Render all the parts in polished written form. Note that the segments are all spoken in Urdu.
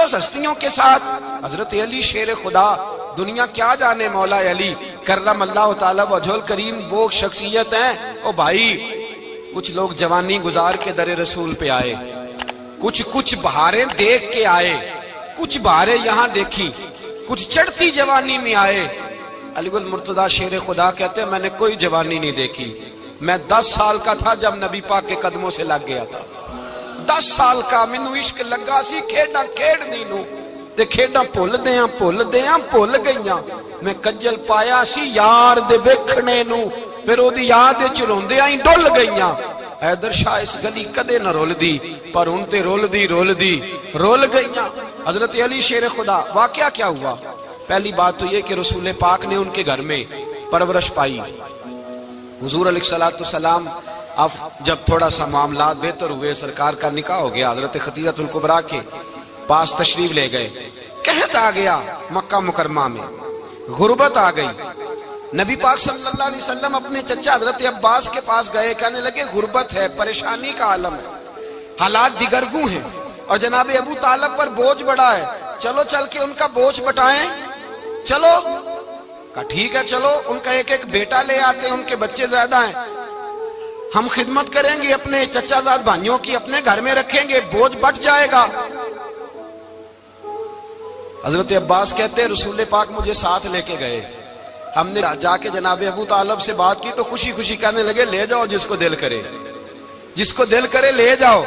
مقدس ہستیوں کے ساتھ حضرت علی شیر خدا، دنیا کیا جانے مولا علی کرم اللہ تعالی وجہ الکریم وہ شخصیت ہیں۔ او بھائی کچھ لوگ جوانی گزار کے در رسول پہ آئے، کچھ بہاریں دیکھ کے آئے، کچھ بہاریں یہاں دیکھی، کچھ چڑھتی جوانی میں آئے۔ علی گل مرتضیٰ شیر خدا کہتے ہیں میں نے کوئی جوانی نہیں دیکھی، میں 10 سال کا تھا جب نبی پاک کے قدموں سے لگ گیا تھا، 10 سال کا مینوں عشق لگا سی، کھیڈاں کھیڈنی نو تے کھیڈاں بھول گئیاں، میں کجل پایا سی یار دے ویکھنے نو، پھر او دی یاد وچ روندیاں ہی ڈل گئیاں۔ حیدر شاہ اس گلی کدے نہ رول دی، پر ان تے رول گئیاں۔ حضرت علی شیر خدا، واقعہ کیا ہوا؟ پہلی بات تو یہ کہ رسول پاک نے ان کے گھر میں پرورش پائی۔ حضور علیہ السلام اب جب تھوڑا سا معاملات بہتر ہوئے، سرکار کا نکاح ہو گیا، حضرت خدیجہ الکبریٰ کے پاس تشریف لے گئے۔ قحط آ گیا مکہ مکرمہ میں، غربت آ گئی۔ نبی پاک صلی اللہ علیہ وسلم اپنے چچا حضرت عباس کے پاس گئے، کہنے لگے غربت ہے، پریشانی کا عالم ہے، حالات دیگرگوں ہیں، اور جناب ابو طالب پر بوجھ بڑا ہے، چلو چل کے ان کا بوجھ بٹائیں۔ چلو کہا ٹھیک ہے، چلو ان کا ایک بیٹا لے آتے ہیں، ان کے بچے زیادہ ہیں، ہم خدمت کریں گے اپنے چچا زاد بھائیوں کی، اپنے گھر میں رکھیں گے، بوجھ بٹ جائے گا۔ حضرت عباس کہتے ہیں رسول پاک مجھے ساتھ لے کے گئے، ہم نے جا کے جناب ابو طالب سے بات کی تو خوشی خوشی کہنے لگے لے جاؤ جس کو دل کرے لے جاؤ۔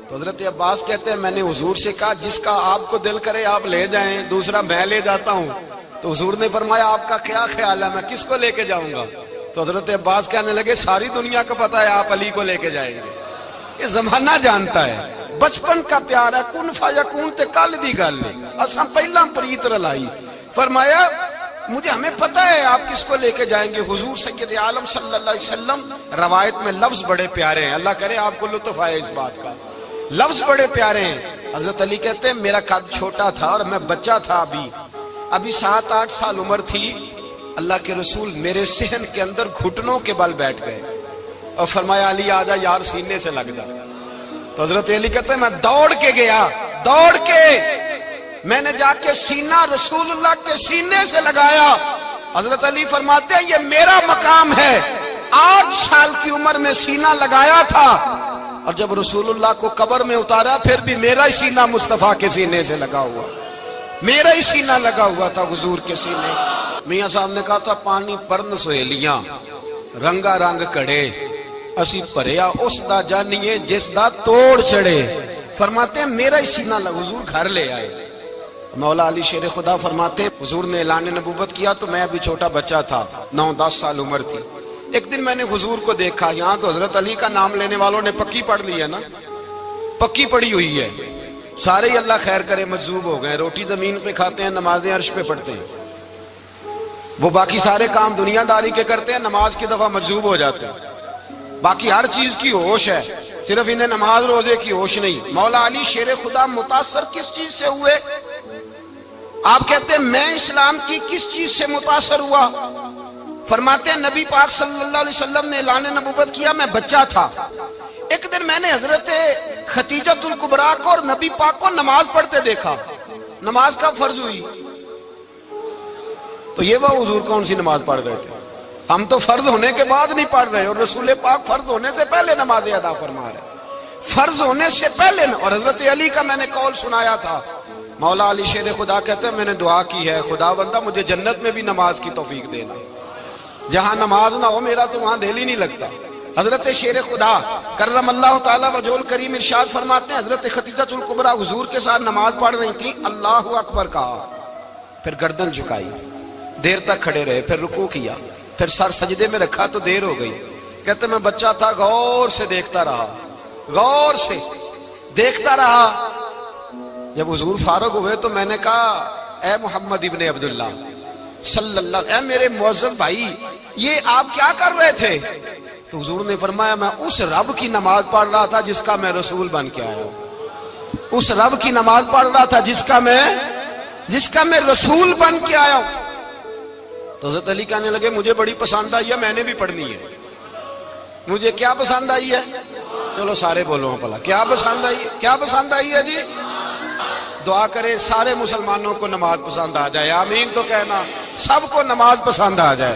تو حضرت عباس کہتے ہیں میں نے حضور سے کہا جس کا آپ کو دل کرے آپ لے جائیں، دوسرا میں لے جاتا ہوں۔ تو حضور نے فرمایا آپ کا کیا خیال ہے، میں کس کو لے کے جاؤں گا؟ تو حضرت عباس کہنے لگے ساری دنیا کو پتا ہے آپ علی کو لے کے جائیں گے، یہ زمانہ جانتا ہے، بچپن کا پیار ہے، کن فیکون تے کل دی گل ہے، اساں پہلا پریت رلائی۔ فرمایا مجھے ہمیں پتہ ہے آپ کس کو لے کے جائیں گے، حضور سید عالم صلی اللہ علیہ وسلم۔ روایت میں لفظ بڑے پیارے ہیں، اللہ کرے آپ کو لطف آئے اس بات کا، لفظ بڑے پیارے ہیں۔ حضرت علی کہتے ہیں میرا قد چھوٹا تھا اور میں بچہ تھا، ابھی 7-8 سال عمر تھی، اللہ کے رسول میرے صحن کے اندر گھٹنوں کے بل بیٹھ گئے اور فرمایا علی آجا یار سینے سے لگ جا۔ تو حضرت علی کہتے ہیں میں دوڑ کے گیا، میں نے جا کے سینہ رسول اللہ کے سینے سے لگایا۔ حضرت علی فرماتے ہیں یہ میرا مقام ہے، 8 سال کی عمر میں سینہ لگایا تھا، اور جب رسول اللہ کو قبر میں اتارا پھر بھی میرا ہی سینہ مصطفیٰ کے سینے سے لگا ہوا، میرا ہی سینہ لگا ہوا تھا حضور کے سینے۔ میاں صاحب نے کہا تھا پانی پرن سہیلیاں رنگا رنگ کڑے، اسی پریا اس دا جانیے جس دا توڑ چڑے۔ فرماتے ہیں میرا ہی سینہ لگا، حضور گھر لے آئے۔ مولا علی شیر خدا فرماتے ہیں حضور نے اعلان نبوت کیا تو میں ابھی چھوٹا بچہ تھا، 9-10 سال عمر تھی۔ ایک دن میں نے حضور کو دیکھا، یہاں تو حضرت علی کا نام لینے والوں نے پکی پڑھ لی ہے نا، پکی پڑھی ہوئی ہے، سارے ہی اللہ خیر کرے مجذوب ہو گئے، روٹی زمین پہ کھاتے ہیں، نمازیں عرش پہ پڑھتے ہیں، وہ باقی سارے کام دنیا داری کے کرتے ہیں، نماز کی دفعہ مجذوب ہو جاتے ہیں، باقی ہر چیز کی ہوش ہے، صرف انہیں نماز روزے کی ہوش نہیں۔ مولا علی شیر خدا متاثر کس چیز سے ہوئے؟ آپ کہتے ہیں میں اسلام کی کس چیز سے متاثر ہوا؟ فرماتے ہیں نبی پاک صلی اللہ علیہ وسلم نے اعلان نبوت کیا، میں بچہ تھا، ایک دن میں نے حضرت خدیجہ الکبریٰ کو اور نبی پاک کو نماز پڑھتے دیکھا۔ نماز کا فرض ہوئی تو یہ وہ حضور کون سی نماز پڑھ رہے تھے؟ ہم تو فرض ہونے کے بعد نہیں پڑھ رہے، اور رسول پاک فرض ہونے سے پہلے نماز ادا فرما رہے، فرض ہونے سے پہلے۔ اور حضرت علی کا میں نے قول سنایا تھا، مولا علی شیر خدا کہتے ہیں میں نے دعا کی ہے خدا بندہ مجھے جنت میں بھی نماز کی توفیق دینا، جہاں نماز نہ ہو میرا تو وہاں دل ہی نہیں لگتا۔ حضرت شیر خدا کرم اللہ تعالیٰ وجہ الکریم ارشاد فرماتے ہیں حضرت خدیجہ الکبریٰ حضور کے ساتھ نماز پڑھ رہی تھیں، اللہ اکبر کہا، پھر گردن جھکائی، دیر تک کھڑے رہے، پھر رکوع کیا، پھر سر سجدے میں رکھا تو دیر ہو گئی۔ کہتے میں بچہ تھا، غور سے دیکھتا رہا، غور سے دیکھتا رہا۔ جب حضور فارغ ہوئے تو میں نے کہا اے محمد ابن عبداللہ صلی اللہ، اے میرے معزز بھائی یہ آپ کیا کر رہے تھے؟ تو حضور نے فرمایا میں اس رب کی نماز پڑھ رہا تھا جس کا میں رسول بن کے آیا ہوں، اس رب کی نماز پڑھ رہا تھا جس کا میں رسول بن کے آیا ہوں۔ تو حضرت علی کہنے لگے مجھے بڑی پسند آئی ہے، میں نے بھی پڑھنی ہے۔ مجھے کیا پسند آئی ہے؟ چلو سارے بولو پلا، کیا پسند آئی ہے؟ کیا پسند آئی ہے جی؟ دعا کرے سارے مسلمانوں کو نماز پسند آ جائے، آمین تو کہنا، سب کو نماز پسند آ جائے۔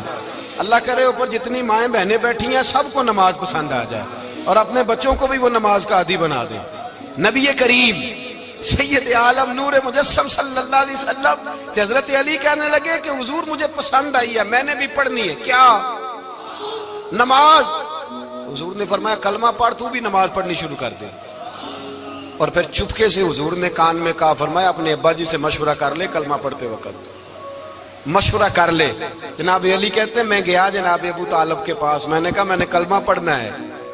اللہ کرے اوپر جتنی مائیں بہنیں بیٹھی ہیں سب کو نماز پسند آ جائے، اور اپنے بچوں کو بھی وہ نماز کا عادی بنا دیں۔ نبی کریم سید عالم نور مجسم صلی اللہ علیہ وسلم سے حضرت علی کہنے لگے کہ حضور مجھے پسند آئی ہے، میں نے بھی پڑھنی ہے، کیا؟ نماز۔ حضور نے فرمایا کلمہ پڑھ، تو بھی نماز پڑھنی شروع کر دے۔ اور پھر چپکے سے حضور نے کان میں کہا، فرمایا اپنے ابا جی سے مشورہ کر لے کلمہ پڑھتے وقت، مشورہ کر لے۔ جناب علی کہتے ہیں میں گیا جناب ابو طالب کے پاس، میں نے کہا میں نے کلمہ پڑھنا ہے،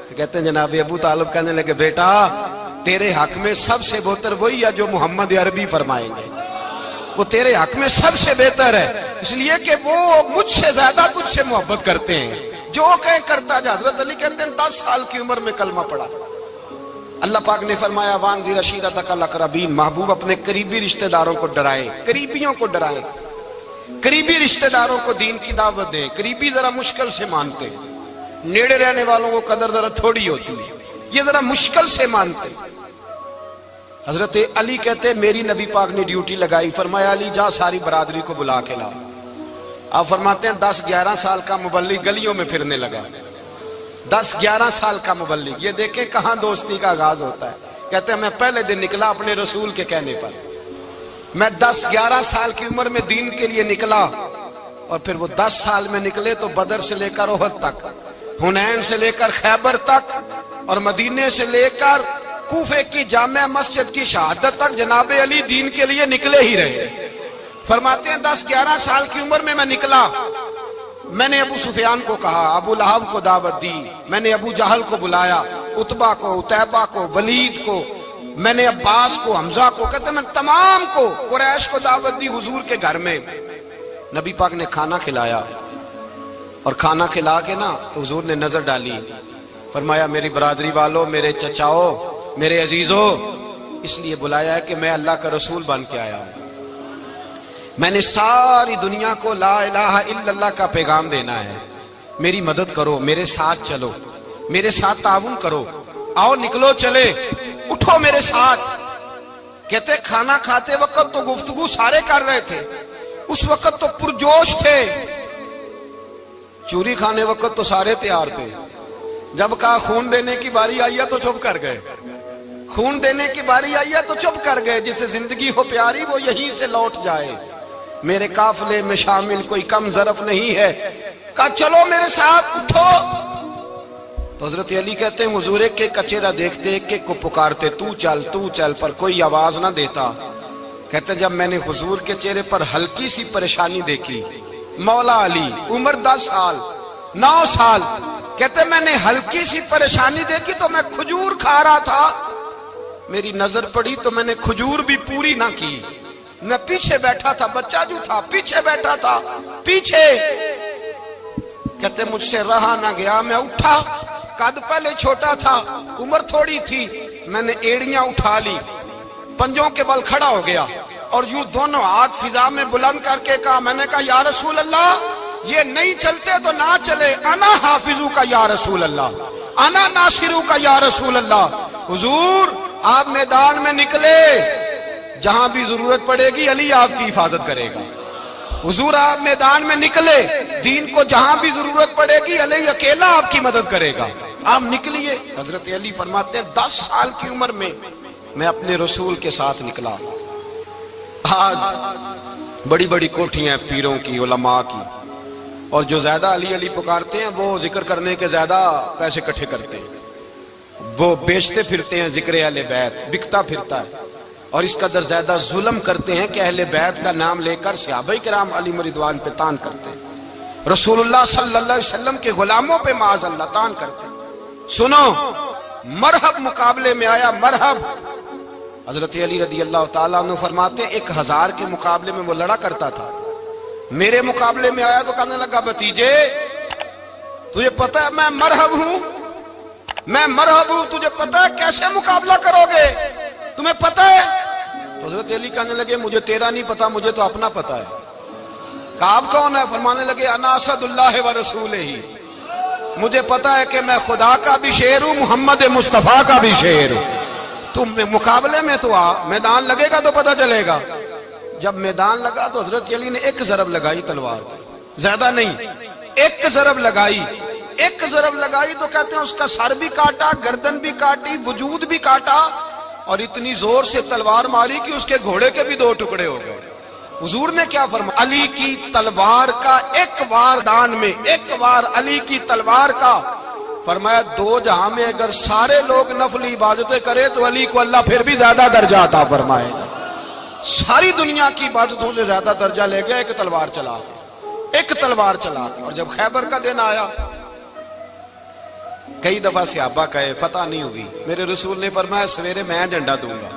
تو کہتے ہیں جناب ابو طالب کہنے لگے بیٹا تیرے حق میں سب سے بہتر وہی ہے جو محمد عربی فرمائیں گے، وہ تیرے حق میں سب سے بہتر ہے، اس لیے کہ وہ مجھ سے زیادہ تجھ سے محبت کرتے ہیں، جو کہیں کرتا جا۔ حضرت علی کہتے ہیں 10 سال کی عمر میں کلمہ پڑھا۔ اللہ پاک نے فرمایا وانذر عشیرتک الاقربین، محبوب اپنے قریبی رشتہ داروں کو ڈرائیں، قریبیوں کو ڈرائیں، قریبی رشتہ داروں کو دین کی دعوت دیں۔ قریبی ذرا مشکل سے مانتے، نیڑے رہنے والوں کو قدر ذرا تھوڑی ہوتی ہے، یہ ذرا مشکل سے مانتے۔ حضرت علی کہتے میری نبی پاک نے ڈیوٹی لگائی، فرمایا علی جا ساری برادری کو بلا کے لا۔ آپ فرماتے ہیں 10-11 سال کا مبلغ گلیوں میں پھرنے لگا، 10-11 سال کا مبلغ، یہ دیکھیں کہاں دوستی کا آغاز ہوتا ہے۔ کہتے ہیں میں پہلے دن نکلا اپنے رسول کے کہنے پر، میں 10-11 سال کی عمر میں دین کے لیے نکلا، اور پھر وہ 10 سال میں نکلے تو بدر سے لے کر احد تک، حنین سے لے کر خیبر تک، اور مدینے سے لے کر کوفے کی جامع مسجد کی شہادت تک جناب علی دین کے لیے نکلے ہی رہے۔ فرماتے ہیں 10-11 سال کی عمر میں نکلا، میں نے ابو سفیان کو کہا، ابو لہب کو دعوت دی، میں نے ابو جہل کو بلایا، عتبہ کو، عتیبہ کو، ولید کو، میں نے عباس کو، حمزہ کو، کہتے میں تمام کو، قریش کو دعوت دی حضور کے گھر میں۔ نبی پاک نے کھانا کھلایا، اور کھانا کھلا کے نا تو حضور نے نظر ڈالی، فرمایا میری برادری والوں، میرے چچاؤ، میرے عزیزو، اس لیے بلایا ہے کہ میں اللہ کا رسول بن کے آیا ہوں، میں نے ساری دنیا کو لا الہ الا اللہ کا پیغام دینا ہے، میری مدد کرو، میرے ساتھ چلو، میرے ساتھ تعاون کرو، آؤ نکلو چلے، اٹھو میرے ساتھ۔ کہتے کھانا کھاتے وقت تو گفتگو سارے کر رہے تھے، اس وقت تو پرجوش تھے، چوری کھانے وقت تو سارے تیار تھے، جب کہا خون دینے کی باری آئی ہے تو چپ کر گئے، خون دینے کی باری آئی ہے تو چپ کر گئے، جسے زندگی ہو پیاری وہ یہیں سے لوٹ جائے، میرے قافلے میں شامل کوئی کم ظرف نہیں ہے، کہا چلو میرے ساتھ اٹھو۔ تو حضرت علی کہتے ہیں حضور ایک ایک کا چہرہ دیکھتے، ایک ایک کو پکارتے، تو چل، پر کوئی آواز نہ دیتا۔ کہتے جب میں نے حضور کے چہرے پر ہلکی سی پریشانی دیکھی، مولا علی عمر 10 سال 9 سال، کہتے میں نے ہلکی سی پریشانی دیکھی تو میں کھجور کھا رہا تھا، میری نظر پڑی تو میں نے کھجور بھی پوری نہ کی، میں پیچھے بیٹھا تھا، بچہ جو تھا پیچھے بیٹھا تھا، پیچھے۔ کہتے مجھ سے رہا نہ گیا، میں اٹھا، قد پہلے چھوٹا تھا، عمر تھوڑی تھی، میں نے ایڑیاں اٹھا لی، پنجوں کے بل کھڑا ہو گیا، اور یوں دونوں ہاتھ فضا میں بلند کر کے کہا، میں نے کہا یا رسول اللہ یہ نہیں چلتے تو نہ چلے، انا حافظو کا یا رسول اللہ، انا ناصرو کا یا رسول اللہ۔ حضور آپ میدان میں نکلے، جہاں بھی ضرورت پڑے گی علی آپ کی حفاظت کرے گا، حضور آپ میدان میں نکلے، دین کو جہاں بھی ضرورت پڑے گی علی اکیلا آپ کی مدد کرے گا، آپ نکلیے۔ حضرت علی فرماتے ہیں 10 سال کی عمر میں میں اپنے رسول کے ساتھ نکلا۔ آج بڑی بڑی کوٹھیاں ہیں پیروں کی، علماء کی، اور جو زیادہ علی علی پکارتے ہیں وہ ذکر کرنے کے زیادہ پیسے اکٹھے کرتے ہیں، وہ بیچتے پھرتے ہیں ذکر اہل بیت، بکتا پھرتا ہے، اور اس قدر زیادہ ظلم کرتے ہیں کہ اہل بیت کا نام لے کر صحابہ کرام علی رضوان پہ تان کرتے ہیں، رسول اللہ صلی اللہ علیہ وسلم کے غلاموں پہ معاذ اللہ تان کرتے ہیں۔ سنو، مرحب مقابلے میں آیا، مرحب۔ حضرت علی رضی اللہ تعالیٰ عنہ فرماتے 1000 کے مقابلے میں وہ لڑا کرتا تھا، میرے مقابلے میں آیا تو کہنے لگا بھتیجے تجھے پتہ ہے میں مرحب ہوں، میں مرحب ہوں، تجھے پتہ ہے کیسے مقابلہ کرو گے، تمہیں پتہ ہے؟ تو حضرت علی کہنے لگے مجھے تیرا نہیں پتا، مجھے تو اپنا پتا ہے۔ کہا آپ کون ہے؟ فرمانے لگے انا اسد اللہ و رسولہ، مجھے پتا ہے کہ میں خدا کا بھی شیر ہوں، محمد مصطفیٰ کا بھی شیر ہوں۔ تم مقابلے میں تو آ، میدان لگے گا تو پتہ چلے گا۔ جب میدان لگا تو حضرت علی نے ایک ضرب لگائی تلوار کی، زیادہ نہیں، ایک ضرب لگائی۔ ایک ضرب لگائی تو کہتے ہیں اس کا سر بھی کاٹا، گردن بھی کاٹی، وجود بھی کاٹا، اور اتنی زور سے تلوار ماری کہ اس کے گھوڑے کے بھی 2 ٹکڑے ہو گئے۔ حضور نے کیا فرمایا؟ علی کی تلوار کا ایک وار دان میں، ایک وار علی کی تلوار کا، فرمایا 2 جہاں میں اگر سارے لوگ نفلی عبادتیں کرے تو علی کو اللہ پھر بھی زیادہ درجہ عطا فرمائے گا۔ ساری دنیا کی عبادتوں سے زیادہ درجہ لے گیا ایک تلوار چلا کے، ایک تلوار چلا کے۔ اور جب خیبر کا دن آیا، کئی دفعہ صحابہ کہے فتح نہیں ہوئی، میرے رسول نے فرمایا سویرے میں جھنڈا دوں گا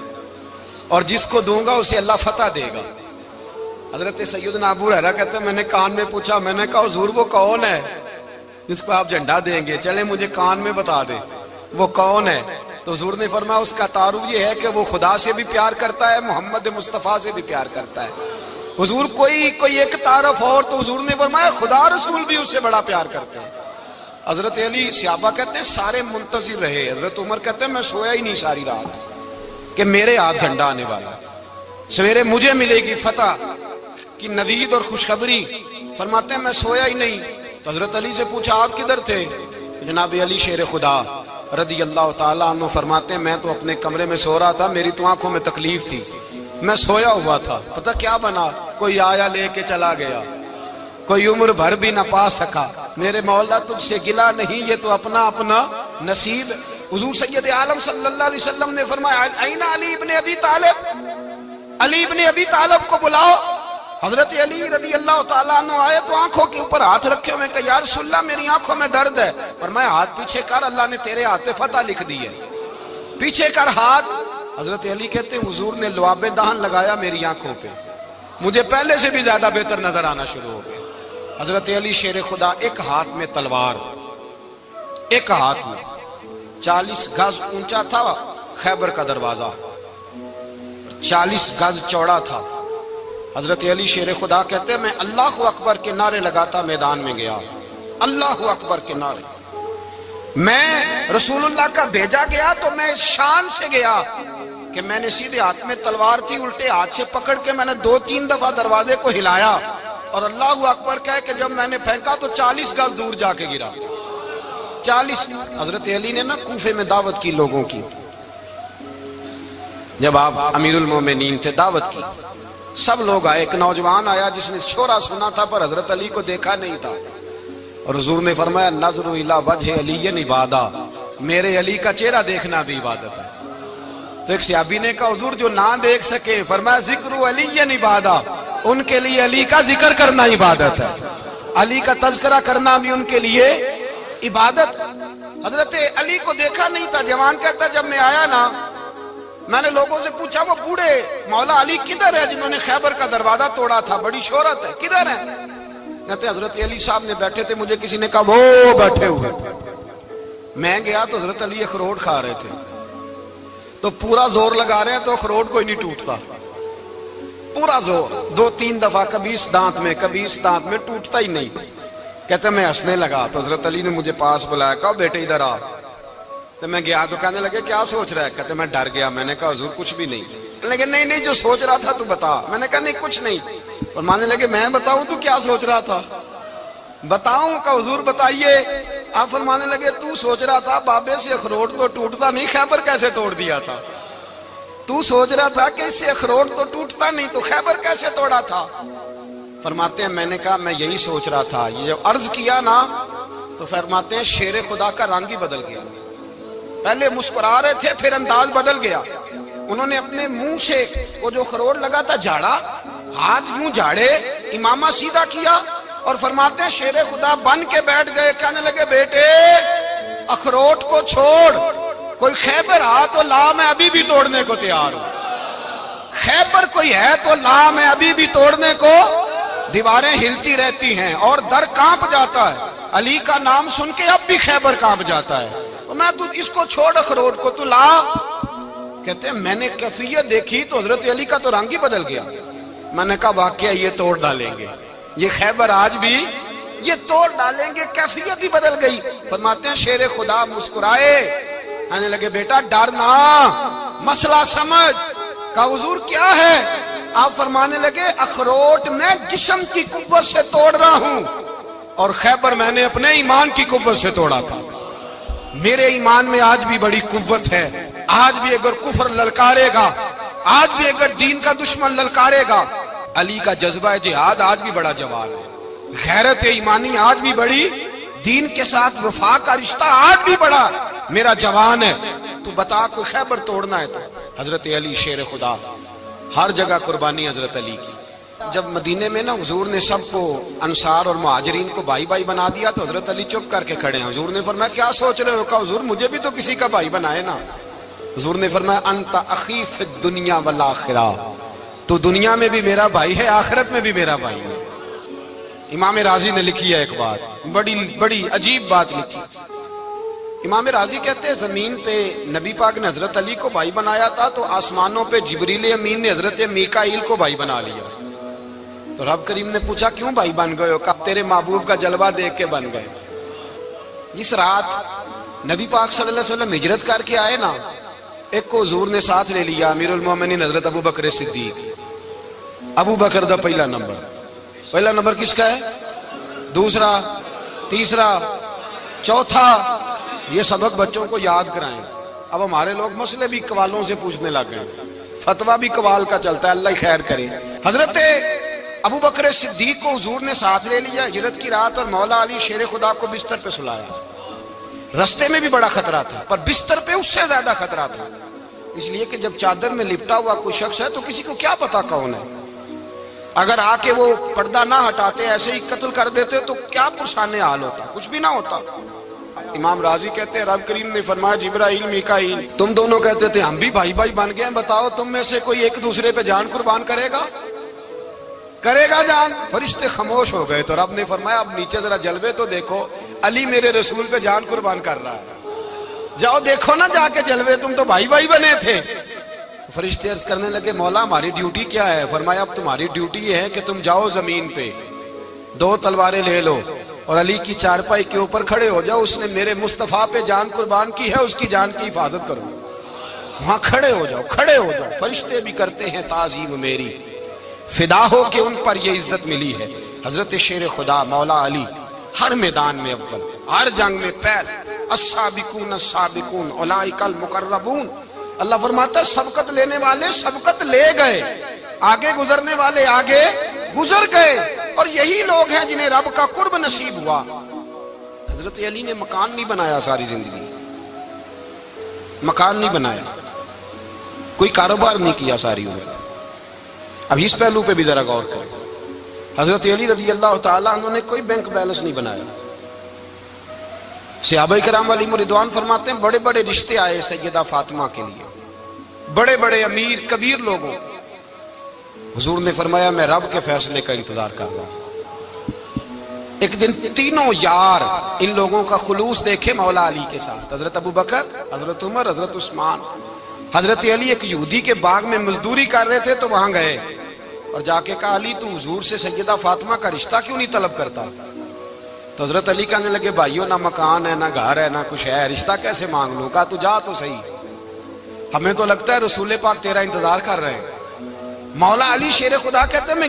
اور جس کو دوں گا اسے اللہ فتح دے گا۔ حضرت سیدنا ابو ہریرہ کہتے ہیں میں نے کان میں پوچھا، میں نے کہا حضور وہ کون ہے جس کو آپ جھنڈا دیں گے؟ چلے مجھے کان میں بتا دے وہ کون ہے۔ تو حضور نے فرمایا اس کا تعارف یہ ہے کہ وہ خدا سے بھی پیار کرتا ہے، محمد مصطفیٰ سے بھی پیار کرتا ہے۔ حضور کوئی ایک تعارف اور، تو حضور نے فرمایا خدا رسول بھی اس سے بڑا پیار کرتے ہیں۔ حضرت علی، صحابہ کہتے ہیں سارے منتظر رہے۔ حضرت عمر کہتے ہیں میں سویا ہی نہیں ساری رات کہ میرے ہاتھ جھنڈا آنے والا، سویرے مجھے ملے گی فتح کی نوید اور خوشخبری۔ فرماتے ہیں میں سویا ہی نہیں۔ تو حضرت علی سے پوچھا آپ کدھر تھے؟ جناب علی شیر خدا رضی اللہ تعالیٰ عنہ فرماتے ہیں میں تو اپنے کمرے میں سو رہا تھا، میری تو آنکھوں میں تکلیف تھی، میں سویا ہوا تھا، پتہ کیا بنا، کوئی آیا لے کے چلا گیا، کوئی عمر بھر بھی نہ پا سکا۔ میرے مولا تجھ سے گلا نہیں، یہ تو اپنا اپنا نصیب۔ حضور سید عالم صلی اللہ علیہ وسلم نے فرمایا این علی ابن ابی طالب، علی ابن ابی طالب کو بلاؤ۔ حضرت علی رضی اللہ تعالیٰ عنہ آئے تو آنکھوں کے اوپر ہاتھ رکھے ہوئے کہ یا رسول اللہ میری آنکھوں میں درد ہے۔ فرمایا ہاتھ پیچھے کر، اللہ نے تیرے ہاتھ پہ فتح لکھ دی ہے، پیچھے کر ہاتھ۔ حضرت علی کہتے ہیں حضور نے لعاب دہن لگایا میری آنکھوں پہ، مجھے پہلے سے بھی زیادہ بہتر نظر آنا شروع ہو گیا۔ حضرت علی شیر خدا، ایک ہاتھ میں تلوار، ایک ہاتھ میں 40 گز اونچا تھا خیبر کا دروازہ، 40 گز چوڑا تھا۔ حضرت علی شیر خدا کہتے ہیں میں اللہ اکبر کے نعرے لگاتا میدان میں گیا، اللہ اکبر کے نعرے۔ میں رسول اللہ کا بھیجا گیا تو میں شان سے گیا کہ میں نے سیدھے ہاتھ میں تلوار تھی، الٹے ہاتھ سے پکڑ کے میں نے 2-3 دفعہ دروازے کو ہلایا اور اللہ اکبر کہہ کہ جب میں نے پھینکا تو 40 گز دور جا کے گرا، 40۔ حضرت علی نے نا کوفے میں دعوت کی لوگوں کی، جب آپ امیر المومنین تھے، دعوت کی، سب لوگ آئے۔ ایک نوجوان آیا جس نے شورا سنا تھا پر حضرت علی کو دیکھا نہیں تھا، اور حضور نے فرمایا نظر الی وجہ علی عبادہ، میرے علی کا چہرہ دیکھنا بھی عبادت ہے۔ تو ایک صحابی نے کہا حضور جو نہ دیکھ سکے، فرمایا ذکر علی عبادہ، ان کے لیے علی کا ذکر کرنا عبادت ہے، علی کا تذکرہ کرنا بھی ان کے لیے عبادت۔ حضرت علی کو دیکھا نہیں تھا۔ جوان کہتا جب میں آیا نا، میں نے لوگوں سے پوچھا وہ بوڑھے مولا علی کدھر ہے جنہوں نے خیبر کا دروازہ توڑا تھا، بڑی شہرت ہے، کدھر ہے؟ کہتے ہیں حضرت علی صاحب نے بیٹھے تھے، مجھے کسی نے کہا وہ بیٹھے ہوئے۔ میں گیا تو حضرت علی اخروٹ کھا رہے تھے، تو پورا زور لگا رہے ہیں تو اخروٹ کوئی نہیں ٹوٹتا، پورا زور 2-3 دفعہ، کبھی اس دانت میں کبھی اس دانت میں، ٹوٹتا ہی نہیں۔ کہتے میں ہنسنے لگا تو حضرت علی نے مجھے پاس بلایا، کہا بیٹے ادھر آ۔ تو میں گیا تو کہنے لگے کیا سوچ رہا ہے؟ کہتے میں ڈر گیا۔ میں نے کہا حضور کچھ بھی نہیں۔ لیکن نہیں جو سوچ رہا تھا تو بتا۔ میں نے کہا نہیں کچھ نہیں۔ فرمانے لگے میں بتاؤں تو کیا سوچ رہا تھا؟ بتاؤں؟ کہ حضور بتائیے۔ آپ فرمانے لگے تو سوچ رہا تھا بابے سے اخروٹ تو ٹوٹتا نہیں، خیبر کیسے توڑ دیا تھا؟ تو سوچ رہا تھا کہ اس سے اخروٹ تو ٹوٹتا نہیں تو خیبر کیسے توڑا تھا؟ فرماتے ہیں میں نے کہا میں یہی سوچ رہا تھا۔ یہ جب عرض کیا نا تو فرماتے ہیں شیر خدا کا رنگ ہی بدل گیا، پہلے مسکرا رہے تھے پھر انداز بدل گیا۔ انہوں نے اپنے منہ سے وہ جو خروٹ لگا تھا جھاڑا، ہاتھ یوں جھاڑے، امامہ سیدھا کیا اور فرماتے ہیں شیر خدا بن کے بیٹھ گئے۔ کہنے لگے بیٹے اخروٹ کو چھوڑ، کوئی خیبر آ تو لا، میں ابھی بھی توڑنے کو تیار ہوں۔ خیبر کوئی ہے تو لا، میں ابھی بھی توڑنے کو۔ دیواریں ہلتی رہتی ہیں اور در کانپ جاتا ہے، علی کا نام سن کے اب بھی خیبر کانپ جاتا ہے۔ میں تو اس کو چھوڑ اخروٹ کو تو لا۔ کہتے ہیں میں نے کیفیت دیکھی تو حضرت علی کا تو رنگ ہی بدل گیا۔ میں نے کہا واقعہ یہ توڑ ڈالیں گے، یہ خیبر آج بھی یہ توڑ ڈالیں گے، کیفیت ہی بدل گئی۔ فرماتے ہیں شیر خدا مسکرائے، کہنے لگے بیٹا ڈر نہ، مسئلہ سمجھ۔ کہا حضور کیا ہے؟ آپ فرمانے لگے اخروٹ میں جسم کی قوت سے توڑ رہا ہوں اور خیبر میں نے اپنے ایمان کی قوت سے توڑا تھا۔ میرے ایمان میں آج بھی بڑی قوت ہے، آج بھی اگر کفر للکارے گا، آج بھی اگر دین کا دشمن للکارے گا، علی کا جذبہ جہاد آج بھی بڑا جوان ہے، غیرت ایمانی آج بھی بڑی، دین کے ساتھ وفا کا رشتہ آج بھی بڑا میرا جوان ہے۔ تو بتا کوئی خیبر توڑنا ہے تو حضرت علی شیر خدا، ہر جگہ قربانی حضرت علی کی۔ جب مدینے میں نا حضور نے سب کو انصار اور مہاجرین کو بھائی بھائی بنا دیا تو حضرت علی چپ کر کے کھڑے ہیں۔ حضور نے فرمایا کیا سوچ رہے ہو؟ کہا حضور مجھے بھی تو کسی کا بھائی بنائے نا۔ حضور نے فرمایا انت اخی فی الدنیا والآخرہ، تو دنیا میں بھی میرا بھائی ہے، آخرت میں بھی میرا بھائی ہے۔ امام راضی نے لکھی ہے ایک بات، بڑی عجیب بات لکھی۔ امام راضی کہتے ہیں زمین پہ نبی پاک نے حضرت علی کو بھائی بنایا تھا تو آسمانوں پہ جبریل امین نے حضرت میکائیل کو بھائی بنا لیا۔ تو رب کریم نے پوچھا کیوں بھائی بن گئے ہو؟ کہا تیرے محبوب کا جلوہ دیکھ کے بن گئے۔ جس رات نبی پاک صلی اللہ علیہ وسلم ہجرت کر کے آئے نا، ایک کو حضور نے ساتھ لے لیا، امیر المومنین حضرت ابو بکر صدیق۔ ابو بکر دا پہلا نمبر کس کا ہے؟ دوسرا، تیسرا، چوتھا، یہ سبق بچوں کو یاد کرائیں۔ اب ہمارے لوگ مسئلے بھی قوالوں سے پوچھنے لگ گئے، فتویٰ بھی قوال کا چلتا ہے، اللہ خیر کرے۔ حضرت ابو بکر صدیق کو حضور نے ساتھ لے لیا ہجرت کی رات، اور مولا علی شیر خدا کو بستر پہ سلایا۔ رستے میں بھی بڑا خطرہ تھا پر بستر پہ اس سے زیادہ خطرہ تھا، اس لیے کہ جب چادر میں لپٹا ہوا کوئی شخص ہے تو کسی کو کیا پتا کون ہے، اگر آ کے وہ پردہ نہ ہٹاتے ایسے ہی قتل کر دیتے تو کیا پرسان حال ہوتا، کچھ بھی نہ ہوتا۔ امام راضی کہتے ہیں رب کریم نے فرمایا جبرائیل میکائیل تم دونوں کہتے تھے ہم بھی بھائی بھائی بن گئے ہیں، بتاؤ تم میں سے کوئی ایک دوسرے پہ جان قربان کرے گا جان؟ فرشتے خاموش ہو گئے تو رب نے فرمایا اب نیچے ذرا جلوے تو دیکھو، علی میرے رسول پہ جان قربان کر رہا ہے، جاؤ دیکھو نا جا کے جلوے، تم تو بھائی بھائی بنے تھے۔ تو فرشتے عرض کرنے لگے مولا ہماری ڈیوٹی کیا ہے؟ فرمایا اب تمہاری ڈیوٹی یہ ہے کہ تم جاؤ زمین پہ، 2 تلواریں لے لو اور علی کی چارپائی کے اوپر کھڑے ہو جاؤ، اس نے میرے مصطفیٰ پہ جان قربان کی ہے، اس کی جان کی حفاظت کرو۔ وہاں کھڑے ہو جاؤ۔ فرشتے بھی کرتے ہیں تعظیم میری، فدا ہو کہ ان پر یہ عزت ملی ہے۔ حضرت شیر خدا مولا علی ہر میدان میں اول، ہر جنگ میں پہل، السابقون السابقون اولئک المقربون۔ اللہ فرماتا ہے سبقت لینے والے سبقت لے گئے، آگے گزرنے والے آگے گزر گئے، اور یہی لوگ ہیں جنہیں رب کا قرب نصیب ہوا۔ حضرت علی نے مکان نہیں بنایا، ساری زندگی مکان نہیں بنایا، کوئی کاروبار نہیں کیا ساری عمر۔ اب اس پہلو پہ بھی ذرا غور کریں، حضرت علی رضی اللہ تعالیٰ عنہ نے کوئی بینک بیلنس نہیں بنایا۔ صحابہ کرام علیہم رضوان فرماتے ہیں بڑے بڑے رشتے آئے سیدہ فاطمہ کے لیے، بڑے بڑے امیر کبیر لوگوں، حضور نے فرمایا میں رب کے فیصلے کا انتظار کر رہا ہوں۔ ایک دن تینوں یار ان لوگوں کا خلوص دیکھے مولا علی کے ساتھ، حضرت ابو بکر، حضرت عمر، حضرت عثمان۔ حضرت علی ایک یہودی کے باغ میں مزدوری کر رہے تھے تو وہاں گئے اور جا کے کہا علی تو حضور سے سیدہ فاطمہ کا رشتہ کیوں نہیں طلب کرتا؟ تو حضرت علی کہنے لگے بھائیو نہ مکان ہے، نہ گھر ہے، نہ کچھ ہے، رشتہ کیسے مانگ لوں؟ کہا تو جا تو صحیح، ہمیں تو لگتا ہے رسول پاک تیرا انتظار کر رہے ہیں۔ مولا علی شیر خدا کہتے ہیں میں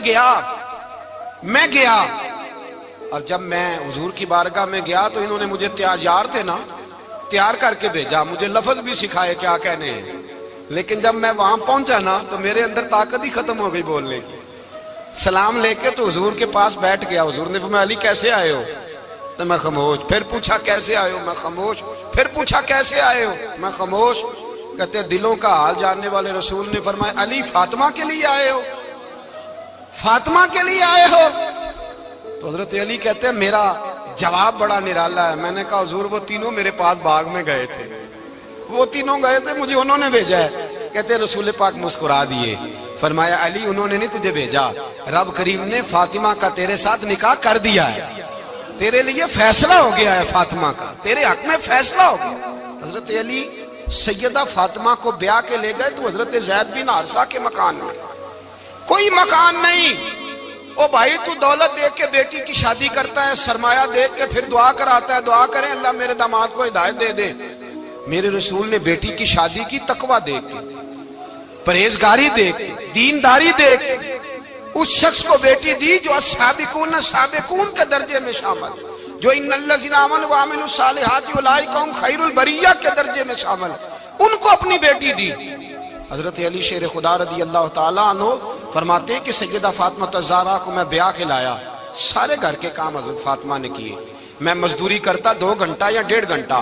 گیا اور جب میں حضور کی بارگاہ میں گیا تو انہوں نے مجھے یار تھے نا، تیار کر کے بھیجا، مجھے لفظ بھی سکھائے کیا کہنے ہیں، لیکن جب میں وہاں پہنچا نا تو میرے اندر طاقت ہی ختم ہو گئی بولنے کی۔ سلام لے کے تو حضور کے پاس بیٹھ گیا، حضور نے فرمایا علی کیسے آئے ہو؟ تو میں خاموش، پھر پوچھا کیسے آئے ہو؟ میں خاموش، پھر پوچھا کیسے آئے ہو؟ میں خاموش۔ کہتے ہیں دلوں کا حال جاننے والے رسول نے فرمایا علی فاطمہ کے لیے آئے ہو؟ فاطمہ کے لیے آئے ہو؟ تو حضرت علی کہتے ہیں میرا جواب بڑا نرالا ہے۔ میں نے کہا حضور وہ تینوں میرے پاس باغ میں گئے تھے، وہ تینوں گئے تھے، مجھے انہوں نے بھیجا ہے۔ کہتے ہیں رسول پاک مسکرا دیے، فرمایا علی انہوں نے نہیں تجھے بھیجا، رب کریم نے فاطمہ کا تیرے ساتھ نکاح کر دیا ہے، تیرے لیے فیصلہ ہو گیا ہے، فاطمہ کا تیرے حق میں فیصلہ ہو گیا۔ حضرت علی سیدہ فاطمہ کو بیاہ کے لے گئے تو حضرت زید بن حارثہ کے مکان میں کوئی مکان نہیں۔ او بھائی تو دولت دیکھ کے بیٹی کی شادی کرتا ہے، سرمایہ دیکھ کے پھر دعا کراتا ہے، دعا کریں اللہ میرے داماد کو ہدایت دے دے۔ میرے رسول نے بیٹی کی شادی کی تقویٰ دیکھ کے، پرہیزگاری دیکھ، دینداری دیکھ، اس شخص کو بیٹی دی جو السابقون سابقون کے درجے میں شامل، جو ان الذین آمنوا وعملوا الصالحات اولئک هم خیر البریہ کے درجے میں شامل، ان کو اپنی بیٹی دی۔ حضرت علی شیر خدا رضی اللہ تعالیٰ عنہ فرماتے ہیں کہ سیدہ فاطمہ الزہرا کو میں بیاہ کے لایا، سارے گھر کے کام حضرت فاطمہ نے کیے، میں مزدوری کرتا 2 گھنٹہ یا 1.5 گھنٹہ،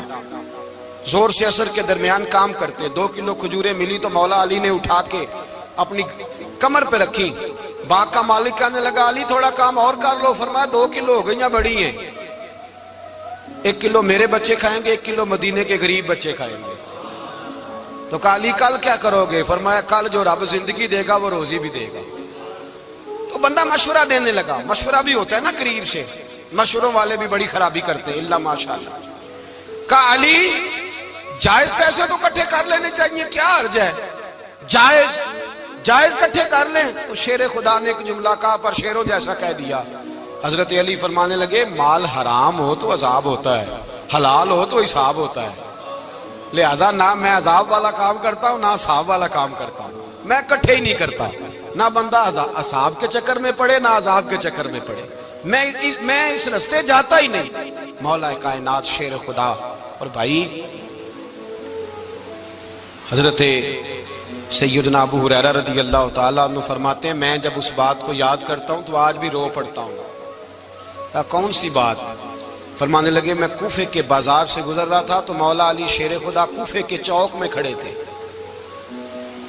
زور سے عصر کے درمیان کام کرتے، 2 کلو کھجوریں ملی تو مولا علی نے اٹھا کے اپنی کمر پہ رکھی، باغ کا مالک کہنے لگا علی تھوڑا کام اور کر لو، فرمایا 2 کلو ہو گئیں بڑی ہیں، 1 کلو میرے بچے کھائیں گے، 1 کلو مدینے کے غریب بچے کھائیں گے۔ تو کہا علی کل کیا کرو گے؟ فرمایا کل جو رب زندگی دے گا وہ روزی بھی دے گا۔ تو بندہ مشورہ دینے لگا، مشورہ بھی ہوتا ہے نا قریب سے، مشوروں والے بھی بڑی خرابی کرتے ہیں، اللہ ماشاءاللہ۔ کہا علی جائز پیسے تو کٹھے کر لینے چاہیے، کیا حرج ہے، جائز کٹھے کر لیں۔ تو شیر خدا نے ایک جملہ کہا پر شیروں جیسا کہہ دیا۔ حضرت علی فرمانے لگے مال حرام ہو تو عذاب ہوتا ہے، حلال ہو تو حساب ہوتا ہے، لہذا نہ میں عذاب والا کام کرتا ہوں نہ حساب والا کام کرتا ہوں، میں کٹھے ہی نہیں کرتا، نہ بندہ عذاب کے چکر میں پڑے نہ عذاب کے چکر میں پڑے، میں اس رستے جاتا ہی نہیں۔ مولا کائنات شیر خدا۔ اور بھائی حضرت سیدنا ابو ہریرہ رضی اللہ تعالیٰ عنہ فرماتے ہیں میں جب اس بات کو یاد کرتا ہوں تو آج بھی رو پڑتا ہوں۔ کون سی بات؟ فرمانے لگے میں کوفے کے بازار سے گزر رہا تھا تو مولا علی شیر خدا کوفے کے چوک میں کھڑے تھے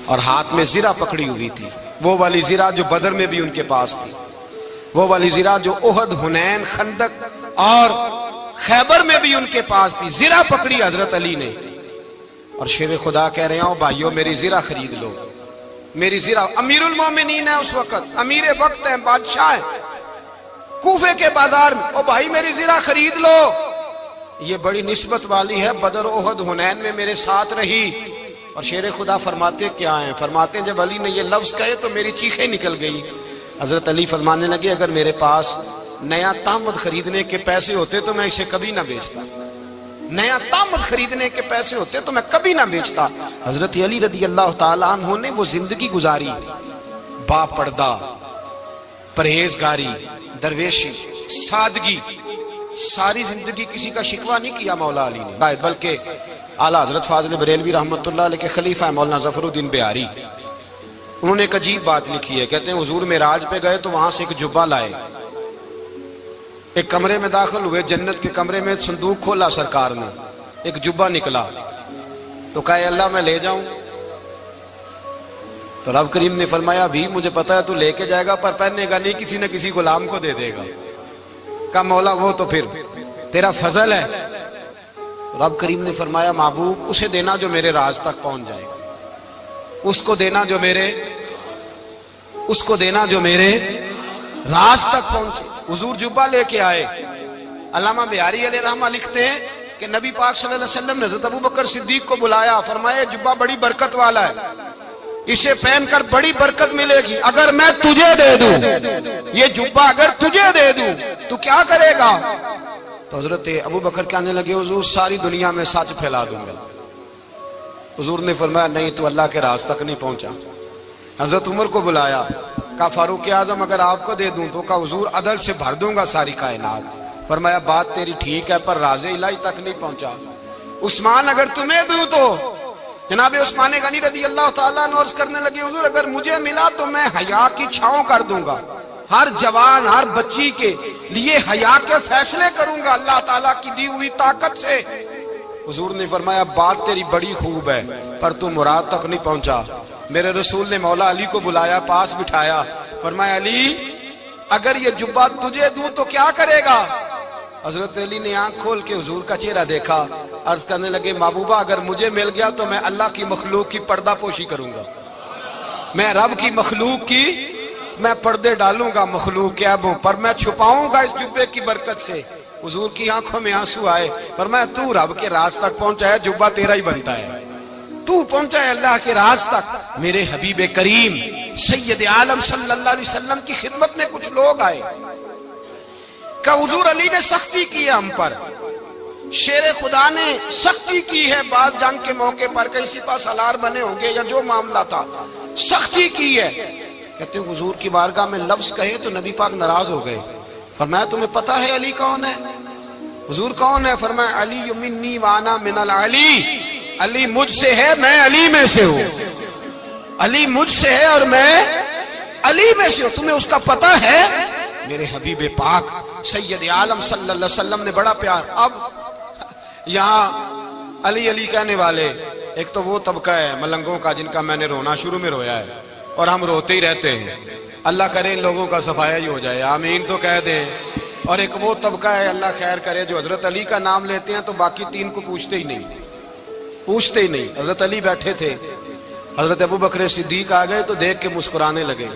اور ہاتھ میں زرہ پکڑی ہوئی تھی، وہ والی زرہ جو بدر میں بھی ان کے پاس تھی، وہ والی زرہ جو احد، حنین، خندق اور خیبر میں بھی ان کے پاس تھی، زرہ پکڑی حضرت علی نے اور شیر خدا کہہ رہے ہوں بھائیو میری زرہ خرید لو، میری زرہ۔ امیر المومنین ہے اس وقت، امیر وقت ہیں، بادشاہ ہیں، کوفے کے بازار میں، او بھائی میری زرہ خرید لو، یہ بڑی نسبت والی ہے، بدر، احد، حنین میں میرے ساتھ رہی۔ اور شیر خدا فرماتے کیا ہیں؟ فرماتے ہیں جب علی نے یہ لفظ کہے تو میری چیخیں نکل گئی۔ حضرت علی فرمانے لگے اگر میرے پاس نیا تامد خریدنے کے پیسے ہوتے تو میں اسے کبھی نہ بیچتا، نیا تامد خریدنے کے پیسے ہوتے تو میں کبھی نہ بیچتا۔ حضرت علی رضی اللہ تعالیٰ عنہ نے وہ زندگی گزاری، با پردہ، پرہیزگاری، درویشی، سادگی، ساری زندگی کسی کا شکوہ نہیں کیا مولا علی نے، بلکہ اعلیٰ حضرت فاضل بریلوی رحمۃ اللہ علیہ کے خلیفہ مولانا ظفر الدین بہاری، انہوں نے ایک عجیب بات لکھی ہے، کہتے ہیں حضور معراج پہ گئے تو وہاں سے ایک جبہ لائے، ایک کمرے میں داخل ہوئے، جنت کے کمرے میں صندوق کھولا سرکار نے، ایک جبہ نکلا تو کہا اللہ میں لے جاؤں؟ تو رب کریم نے فرمایا بھی مجھے پتا ہے تو لے کے جائے گا پر پہننے گا نہیں، کسی نہ کسی غلام کو دے دے گا۔ کہا مولا وہ تو پھر تیرا فضل ہے۔ رب کریم نے فرمایا محبوب اسے دینا جو میرے راز تک پہنچ جائے گا، اس کو دینا جو میرے راز تک پہنچے۔ حضور جبہ لے کے آئے۔ علامہ بہاری علیہ رحمہ لکھتے ہیں کہ نبی پاک صلی اللہ علیہ وسلم نے حضرت ابوبکر صدیق کو بلایا، فرمایا جبہ بڑی برکت والا ہے، اسے پہن کر بڑی برکت ملے گی، اگر میں تجھے دے دوں، یہ جبہ اگر تجھے دے دوں تو کیا کرے گا؟ تو حضرت ابوبکر کہنے لگے حضور ساری دنیا میں سچ پھیلا دوں گا۔ حضور نے فرمایا نہیں تو اللہ کے راز تک نہیں پہنچا۔ حضرت عمر کو بلایا، کہا فاروق اعظم اگر آپ کو دے دوں تو کہا حضور عدل سے بھر دوں گا ساری کائنات۔ فرمایا بات تیری ٹھیک ہے پر راز الہی تک نہیں پہنچا۔ عثمان اگر تمہیں دوں تو جناب عثمان غنی رضی اللہ تعالیٰ عنہ عرض کرنے لگے حضور اگر مجھے ملا تو میں حیا کی چھاؤں کر دوں گا، ہر جوان ہر بچی کے لیے حیا کے فیصلے کروں گا اللہ تعالیٰ کی دی ہوئی طاقت سے۔ حضور نے فرمایا بات تیری بڑی خوب ہے پر تو مراد تک نہیں پہنچا۔ میرے رسول نے مولا علی کو بلایا، پاس بٹھایا، فرمایا علی اگر یہ جبہ تجھے دوں تو کیا کرے گا؟ حضرت علی نے آنکھ کھول کے حضور کا چہرہ دیکھا، عرض کرنے لگے محبوبہ اگر مجھے مل گیا تو میں اللہ کی مخلوق کی پردہ پوشی کروں گا، میں رب کی مخلوق کی میں پردے ڈالوں گا مخلوق کے عیبوں پر، میں چھپاؤں گا اس جبے کی برکت سے۔ حضور کی آنکھوں میں آنسو آئے، فرمایا تو رب کے راز تک پہنچا ہے، جبہ تیرا ہی بنتا ہے، تو پہنچا ہے اللہ کے راز تک۔ میرے حبیب کریم سید عالم صلی اللہ علیہ وسلم کی خدمت میں کچھ لوگ آئے کہ حضور علی نے سختی کی ہے ہم پر، شیر خدا نے سختی کی ہے، بعض جنگ کے موقع پر کہیں سپہ سالار بنے ہوں گے یا جو معاملہ تھا، سختی کی ہے. کہتے ہیں حضور کی بارگاہ میں لفظ کہے تو نبی پاک ناراض ہو گئے. فرمایا تمہیں پتہ ہے علی کون ہے؟ حضور کون ہے؟ فرمایا علی منی وانا من العلی، علی مجھ سے ہے، میں علی میں سے ہوں. علی مجھ سے ہے اور میں علی میں سے ہوں. تمہیں اس کا پتہ ہے؟ میرے حبیب پاک سید عالم صلی اللہ علیہ وسلم نے بڑا پیار. اب یہاں علی علی کہنے والے ایک تو وہ طبقہ ہے ملنگوں کا جن کا میں نے رونا شروع میں رویا ہے اور ہم روتے ہی رہتے ہیں. اللہ کرے ان لوگوں کا صفایا ہی ہو جائے، آمین تو کہہ دیں. اور ایک وہ طبقہ ہے اللہ خیر کرے جو حضرت علی کا نام لیتے ہیں تو باقی تین کو پوچھتے ہی نہیں. حضرت علی بیٹھے تھے، حضرت ابو بکر صدیق آ گئے تو دیکھ کے مسکرانے لگے.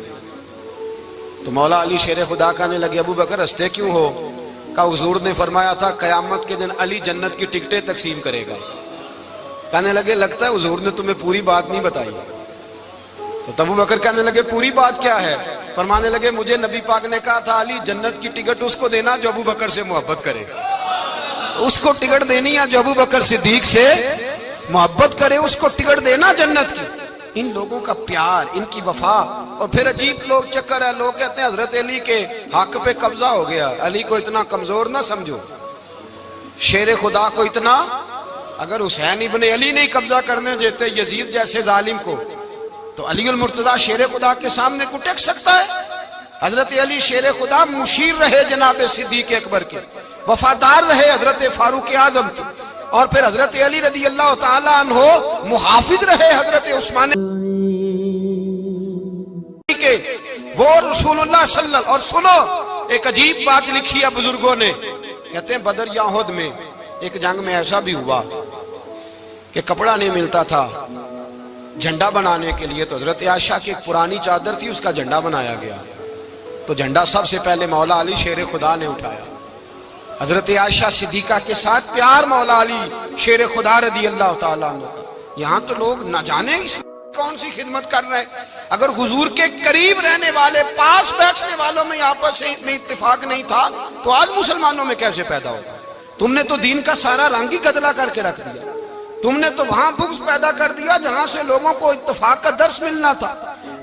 تو مولا علی شیر خدا کہنے لگے ابو بکر ہنستے کیوں ہو؟ کہا حضور نے فرمایا تھا قیامت کے دن علی جنت کی ٹکٹیں تقسیم کرے گا. کہنے لگے لگتا ہے حضور نے تمہیں پوری بات نہیں بتائی. تو ابو بکر کہنے لگے پوری بات کیا ہے؟ فرمانے لگے مجھے نبی پاک نے کہا تھا علی جنت کی ٹکٹ اس کو دینا جو ابو بکر سے محبت کرے. اس کو ٹکٹ دینی ہے جو ابو بکر صدیق سے محبت کرے، اس کو ٹکٹ دینا جنت کی. ان لوگوں کا پیار، ان کی وفا. اور پھر عجیب لوگ چکر ہے، لوگ کہتے ہیں حضرت علی کے حق پہ قبضہ ہو گیا. علی کو اتنا کمزور نہ سمجھو، شیر خدا کو اتنا. اگر حسین ابن علی نہیں قبضہ کرنے دیتے یزید جیسے ظالم کو تو علی المرتضیٰ شیر خدا کے سامنے کو ٹک سکتا ہے؟ حضرت علی شیر خدا مشیر رہے جناب صدیق اکبر کے، وفادار رہے حضرت فاروق اعظم کے، اور پھر حضرت علی رضی اللہ تعالیٰ عنہ محافظ رہے حضرت عثمان کے. وہ رسول اللہ صلی اللہ. اور سنو ایک عجیب بات لکھی ہے بزرگوں نے، کہتے ہیں بدر یا احد میں ایک جنگ میں ایسا بھی ہوا کہ کپڑا نہیں ملتا تھا جھنڈا بنانے کے لیے. تو حضرت عائشہ کی ایک پرانی چادر تھی، اس کا جھنڈا بنایا گیا. تو جھنڈا سب سے پہلے مولا علی شیر خدا نے اٹھایا. حضرت عائشہ صدیقہ کے ساتھ پیار مولا علی شیر خدا رضی اللہ تعالیٰ عنہ کا. یہاں تو لوگ نہ جانے اس کون سی خدمت کر رہے ہیں. اگر حضور کے قریب رہنے والے، پاس بیٹھنے والوں میں آپس میں اتفاق نہیں تھا تو آج مسلمانوں میں کیسے پیدا ہوگا؟ تم نے تو دین کا سارا رنگ ہی گدلا کر کے رکھ دیا. تم نے تو وہاں بغض پیدا کر دیا جہاں سے لوگوں کو اتفاق کا درس ملنا تھا،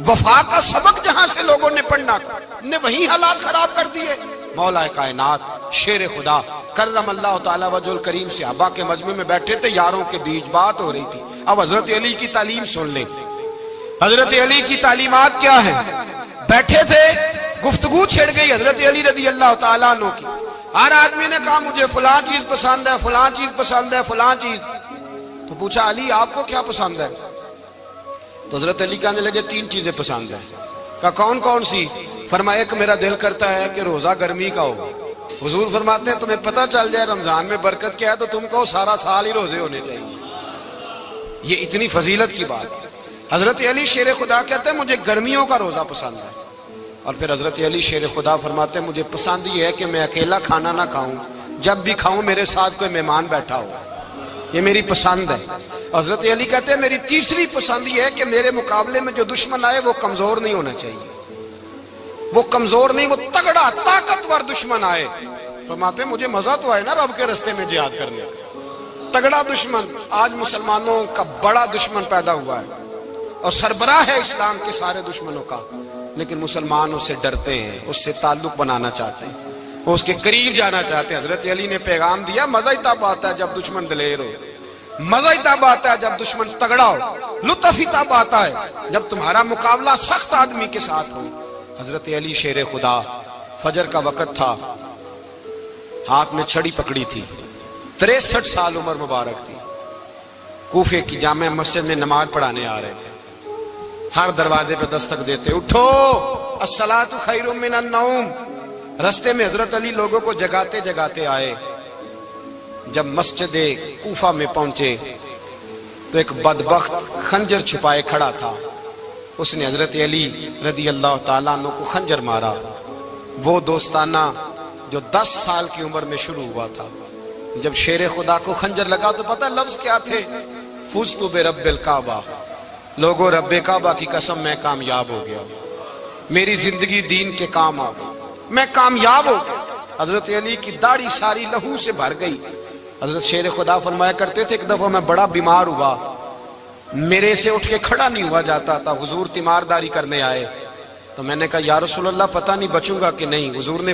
وفا کا سبق جہاں سے لوگوں نے پڑھنا تھا، نے وہی حالات خراب کر دیے. مولا کائنات شیر خدا کرم اللہ تعالی وجہ الکریم صحابہ کے مجمع میں بیٹھے تھے، یاروں کے بیچ بات ہو رہی تھی. اب حضرت علی کی تعلیم سن لیں. حضرت علی کی تعلیمات کیا ہیں؟ بیٹھے تھے، گفتگو چھڑ گئی حضرت علی رضی اللہ تعالیٰ عنہ کی. ہر آدمی نے کہا مجھے فلاں چیز پسند ہے، فلاں چیز پسند ہے، فلاں چیز. تو پوچھا علی آپ کو کیا پسند ہے؟ تو حضرت علی کہنے لگے تین چیزیں پسند ہیں. کہا کون کون سی؟ فرمایا ایک میرا دل کرتا ہے کہ روزہ گرمی کا ہو. حضور فرماتے ہیں تمہیں پتہ چل جائے رمضان میں برکت کیا ہے تو تم کو سارا سال ہی روزے ہونے چاہیے. یہ اتنی فضیلت کی بات. حضرت علی شیر خدا کہتے ہیں مجھے گرمیوں کا روزہ پسند ہے. اور پھر حضرت علی شیر خدا فرماتے ہیں مجھے پسند یہ ہے کہ میں اکیلا کھانا نہ کھاؤں، جب بھی کھاؤں میرے ساتھ کوئی مہمان بیٹھا ہو. یہ میری پسند ہے. حضرت علی کہتے ہیں میری تیسری پسند یہ ہے کہ میرے مقابلے میں جو دشمن آئے وہ کمزور نہیں ہونا چاہیے. وہ کمزور نہیں، وہ تگڑا طاقتور دشمن آئے. فرماتے ہیں مجھے مزہ تو آئے نا رب کے رستے میں جہاد کرنے کا. تگڑا دشمن. آج مسلمانوں کا بڑا دشمن پیدا ہوا ہے اور سربراہ ہے اسلام کے سارے دشمنوں کا، لیکن مسلمان اس سے ڈرتے ہیں، اس سے تعلق بنانا چاہتے ہیں، وہ اس کے قریب جانا چاہتے ہیں. حضرت علی نے پیغام دیا مزہ ہی تب آتا ہے جب دشمن دلیر ہو، مزہ ہی تب آتا ہے جب دشمن تگڑا ہو، لطف ہی تب آتا ہے جب تمہارا مقابلہ سخت آدمی کے ساتھ ہو. حضرت علی شیر خدا، فجر کا وقت تھا، ہاتھ میں چھڑی پکڑی تھی، 63 سال عمر مبارک تھی. کوفے کی جامع مسجد میں نماز پڑھانے آ رہے تھے. ہر دروازے پہ دستک دیتے اٹھو الصلاۃ خیر من النوم. رستے میں حضرت علی لوگوں کو جگاتے جگاتے آئے. جب مسجد کوفہ میں پہنچے تو ایک بدبخت خنجر چھپائے کھڑا تھا. اس نے حضرت علی رضی اللہ تعالیٰ عنہ کو خنجر مارا. وہ دوستانہ جو 10 سال کی عمر میں شروع ہوا تھا. جب شیر خدا کو خنجر لگا تو پتہ لفظ کیا تھے؟ فزت برب الکعبہ. لوگوں رب کعبہ کی قسم میں کامیاب ہو گیا، میری زندگی دین کے کام آ گئی، میں کامیاب ہو گیا. حضرت علی کی داڑھی ساری لہو سے بھر گئی. حضرت شیر خدا فرمایا کرتے تھے ایک دفعہ میں بڑا بیمار ہوا میرے سے اٹھ کے کھڑا نہیں ہوا جاتا تھا، حضور تیمارداری کرنے آئے تو میں نے کہا یا رسول اللہ پتہ نہیں بچوں گا کہ نہیں، حضور نے